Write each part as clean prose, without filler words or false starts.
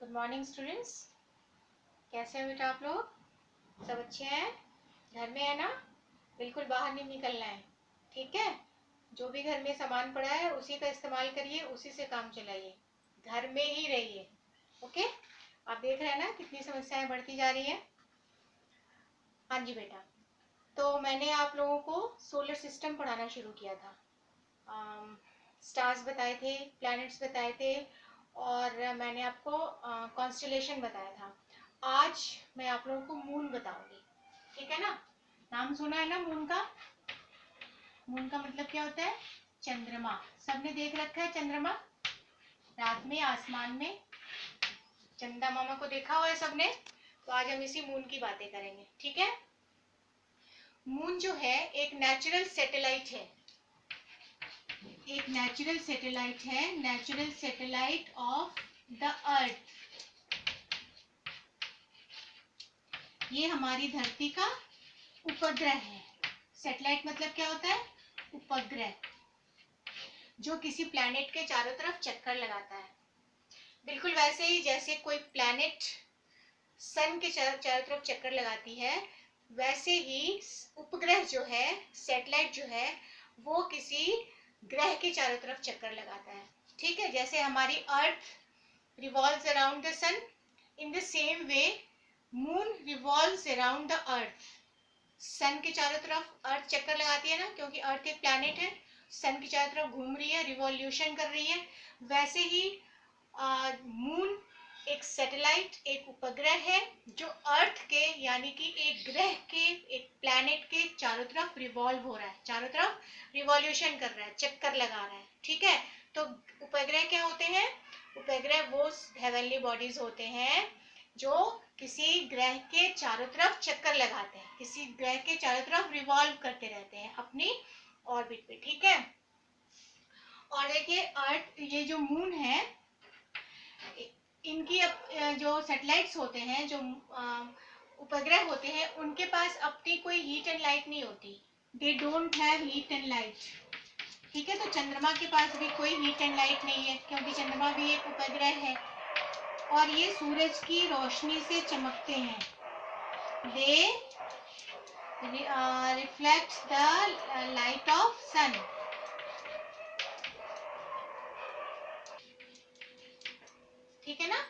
Good morning students. कैसे हैं बेटा आप लोग? सब अच्छे हैं? घर में है ना? बिल्कुल बाहर नहीं निकलना है, ठीक है? जो भी घर में सामान पड़ा है उसी का इस्तेमाल करिए, उसी से काम चलाइए, घर में ही रहिए। ओके? आप देख रहे हैं ना कितनी समस्याएं बढ़ती जा रही हैं। हाँ जी बेटा, तो मैंने आप लोगों को सोलर सिस्टम पढ़ाना शुरू किया था। स्टार्स बताए थे, प्लैनेट्स बताए थे, और मैंने आपको कॉन्स्टलेशन बताया था। आज मैं आप लोगों को मून बताऊंगी, ठीक है ना? नाम सुना है ना मून का? मून का मतलब क्या होता है? चंद्रमा। सबने देख रखा है चंद्रमा? रात में आसमान में चंदा मामा को देखा हुआ है सबने? तो आज हम इसी मून की बातें करेंगे, ठीक है? मून जो है एक नेचुरल सैटेलाइट है, एक नेचुरल सैटेलाइट है, natural satellite of the earth. ये हमारी धरती का उपग्रह है। सैटेलाइट मतलब क्या होता है? उपग्रह, जो किसी प्लैनेट के चारों तरफ चक्कर लगाता है। बिल्कुल वैसे ही जैसे कोई प्लैनेट सन के चारों तरफ चक्कर लगाती है, वैसे ही उपग्रह जो है, सैटेलाइट जो है, वो किसी ग्रह के चारों तरफ चक्कर लगाता है, ठीक है? जैसे हमारी earth revolves around the sun, in the same way moon revolves around the earth. Sun के चारों तरफ अर्थ चक्कर लगाती है ना, क्योंकि अर्थ एक प्लैनेट है, सन की चारों तरफ घूम रही है, रिवॉल्यूशन कर रही है। वैसे ही मून एक सैटेलाइट, एक उपग्रह है, जो अर्थ के यानी कि एक ग्रह के, एक प्लैनेट के चारों तरफ रिवॉल्व हो रहा है, चारों तरफ रिवॉल्यूशन कर रहा है, चक्कर लगा रहा है, ठीक है? तो उपग्रह क्या होते हैं? उपग्रह वो हेवनली बॉडीज होते हैं जो किसी ग्रह के चारों तरफ चक्कर लगाते हैं, किसी ग्रह के चारों तरफ रिवॉल्व करते रहते हैं अपनी ऑर्बिट पे, ठीक है? और देखिए अर्थ, ये जो मून है, इनकी जो सैटेलाइट्स होते हैं, जो उपग्रह होते हैं, उनके पास अपनी कोई हीट एंड लाइट नहीं होती। They don't have heat and light, ठीक है? तो चंद्रमा के पास भी कोई हीट एंड लाइट नहीं है, क्योंकि चंद्रमा भी एक उपग्रह है और ये सूरज की रोशनी से चमकते हैं। They reflect the light of sun, ठीक है ना?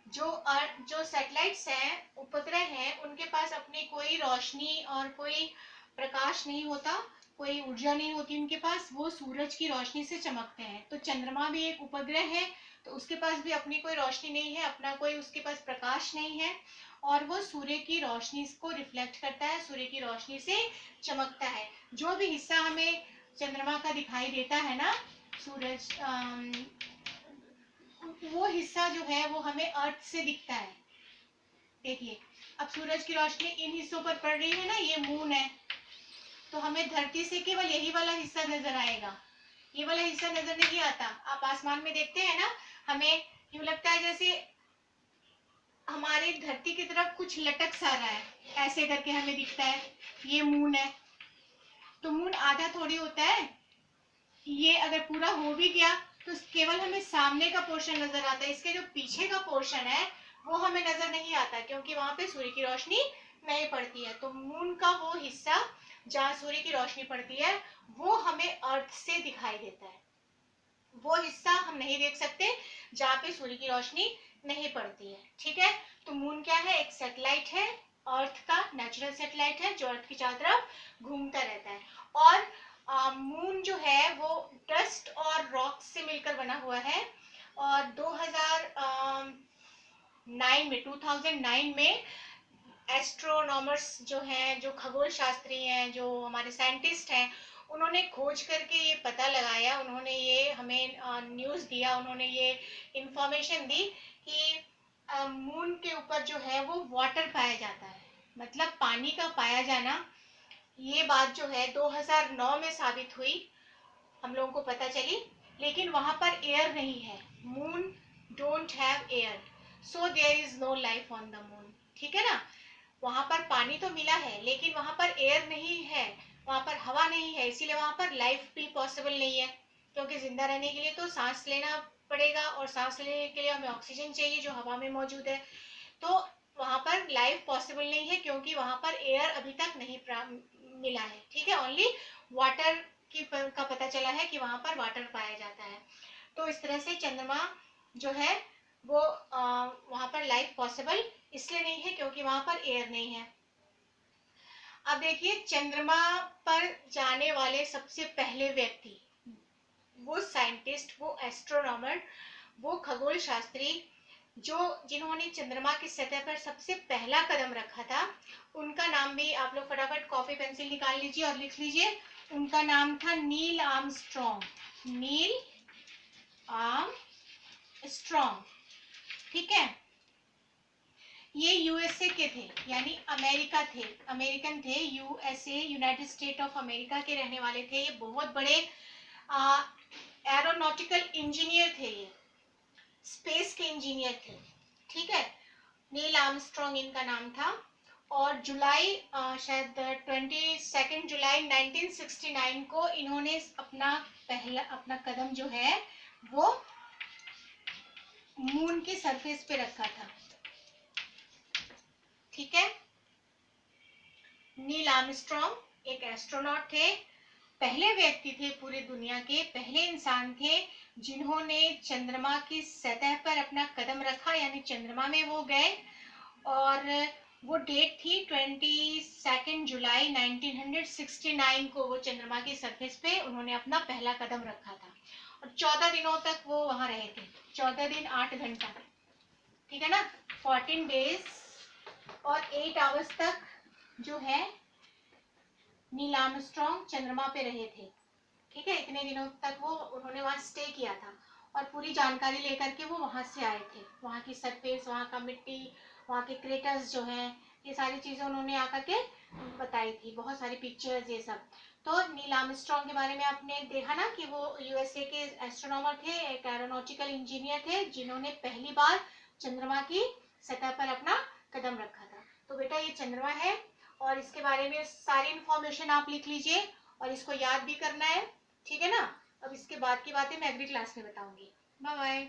जो सैटेलाइट्स हैं, उपग्रह हैं, उनके पास अपनी कोई रोशनी और कोई प्रकाश नहीं होता, कोई ऊर्जा नहीं होती उनके पास, वो सूरज की रोशनी से चमकते हैं। तो चंद्रमा भी एक उपग्रह है, तो उसके पास भी अपनी कोई रोशनी नहीं है, अपना कोई उसके पास प्रकाश नहीं है, और वो सूर्य की रोशनी को रिफ्लेक्ट करता है, सूर्य की रोशनी से चमकता है। जो भी हिस्सा हमें चंद्रमा का दिखाई देता है ना, सूरज, वो हिस्सा जो है वो हमें अर्थ से दिखता है। देखिए, अब सूरज की रोशनी इन हिस्सों पर पड़ रही है ना, ये मून है, तो हमें धरती से केवल यही वाला हिस्सा नजर आएगा, ये वाला हिस्सा नजर नहीं आता। आप आसमान में देखते हैं ना, हमें यूं लगता है जैसे हमारे धरती की तरफ कुछ लटक सा रहा है, ऐसे करके हमें दिखता है, ये मून है। तो मून आधा थोड़ी होता है, ये अगर पूरा हो भी गया तो केवल हमें सामने का पोर्शन नजर आता है, इसके जो पीछे का पोर्शन है वो हमें नजर नहीं आता, क्योंकि वहां पे सूर्य की रोशनी नहीं पड़ती है। तो मून का वो हिस्सा जहाँ सूर्य की रोशनी पड़ती है, वो हमें अर्थ से दिखाई देता है। वो हिस्सा हम नहीं देख सकते जहाँ पे सूर्य की रोशनी नहीं पड़ती है, ठीक है? तो मून क्या है? एक सैटेलाइट है, अर्थ का नेचुरल सैटेलाइट है, जो अर्थ की चारों तरफ घूमता रहता है। और मून जो है वो डस्ट और रॉक से मिलकर बना हुआ है, और 2009 में एस्ट्रोनॉमर्स जो हैं, जो खगोल शास्त्री हैं, जो हमारे साइंटिस्ट हैं, उन्होंने खोज करके ये पता लगाया, उन्होंने ये हमें न्यूज़ दिया, उन्होंने ये इंफॉर्मेशन दी कि मून के ऊपर जो है वो वाटर पाया जाता है, मतलब पानी का पाया जाना। ये बात जो है 2009 में साबित हुई, हम लोगों को पता चली, लेकिन वहां पर एयर नहीं है। Moon don't have air, so there is no life on the moon, ठीक है ना? वहां पर पानी तो मिला है, लेकिन वहां पर एयर नहीं है, वहां पर हवा नहीं है, इसीलिए वहां पर लाइफ भी पॉसिबल नहीं है, क्योंकि जिंदा रहने के लिए तो सांस लेना पड़ेगा और सांस लेने के लिए हमें ऑक्सीजन चाहिए जो हवा में मौजूद है। तो वहां पर लाइफ पॉसिबल नहीं है क्योंकि वहां पर एयर अभी तक नहीं मिला है। ठीक है, ओनली वाटर का पता चला है कि वहां पर वाटर पाया जाता है। तो इस तरह से चंद्रमा जो है वो वहां पर लाइफ पॉसिबल इसलिए नहीं है क्योंकि वहां पर एयर नहीं है। अब देखिए, चंद्रमा पर जाने वाले सबसे पहले व्यक्ति, वो साइंटिस्ट, वो एस्ट्रोनॉमर, वो खगोल शास्त्री जो जिन्होंने चंद्रमा की सतह पर सबसे पहला कदम रखा था, उनका नाम भी आप लोग फटाफट कॉपी पेंसिल निकाल लीजिए और लिख लीजिए। उनका नाम था नील आर्मस्ट्रॉन्ग। Neil Armstrong. ठीक है, ये यूएसए के थे, यानी अमेरिका थे, अमेरिकन थे, USA, United state of America के रहने वाले थे। ये बहुत बड़े एरोनॉटिकल इंजीनियर थे, ये स्पेस के इंजीनियर थे। ठीक है, नील आर्मस्ट्रॉन्ग इनका नाम था। और जुलाई शायद 22 जुलाई 1969 को इन्होंने अपना कदम जो है वो मून की सरफेस पे रखा था। ठीक है, नील आर्मस्ट्रॉन्ग एक एस्ट्रोनॉट थे, पहले व्यक्ति थे, पूरी दुनिया के पहले इंसान थे जिन्होंने चंद्रमा की सतह पर अपना कदम रखा, यानी चंद्रमा में वो गए। और वो डेट थी 22 जुलाई 1969 को, वो चंद्रमा की सरफेस पे उन्होंने अपना पहला कदम रखा था। और 14 दिनों तक वो वहां रहे थे, 14 दिन 8 घंटा। ठीक है ना, 14 डेज और 8 आवर्स तक जो है नील आर्मस्ट्रॉन्ग चंद्रमा पे रहे थे। ठीक है, इतने दिनों तक वो उन्होंने वहां स्टे किया था और पूरी जानकारी लेकर के वो वहां से आए थे। वहां की सरफेस, वहां का मिट्टी, वहां के क्रेटर्स जो है, ये सारी चीजें उन्होंने आकर के बताई थी, बहुत सारी पिक्चर्स ये सब। तो नील आर्मस्ट्रॉन्ग के बारे में आपने देखा ना कि वो यूएसए के एस्ट्रोनॉमर थे, एक एरोनॉटिकल इंजीनियर थे जिन्होंने पहली बार चंद्रमा की सतह पर अपना कदम रखा था। तो बेटा ये चंद्रमा है और इसके बारे में सारी इंफॉर्मेशन आप लिख लीजिए और इसको याद भी करना है। ठीक है ना, अब इसके बाद की बातें मैं अगली क्लास में बताऊंगी। Bye bye.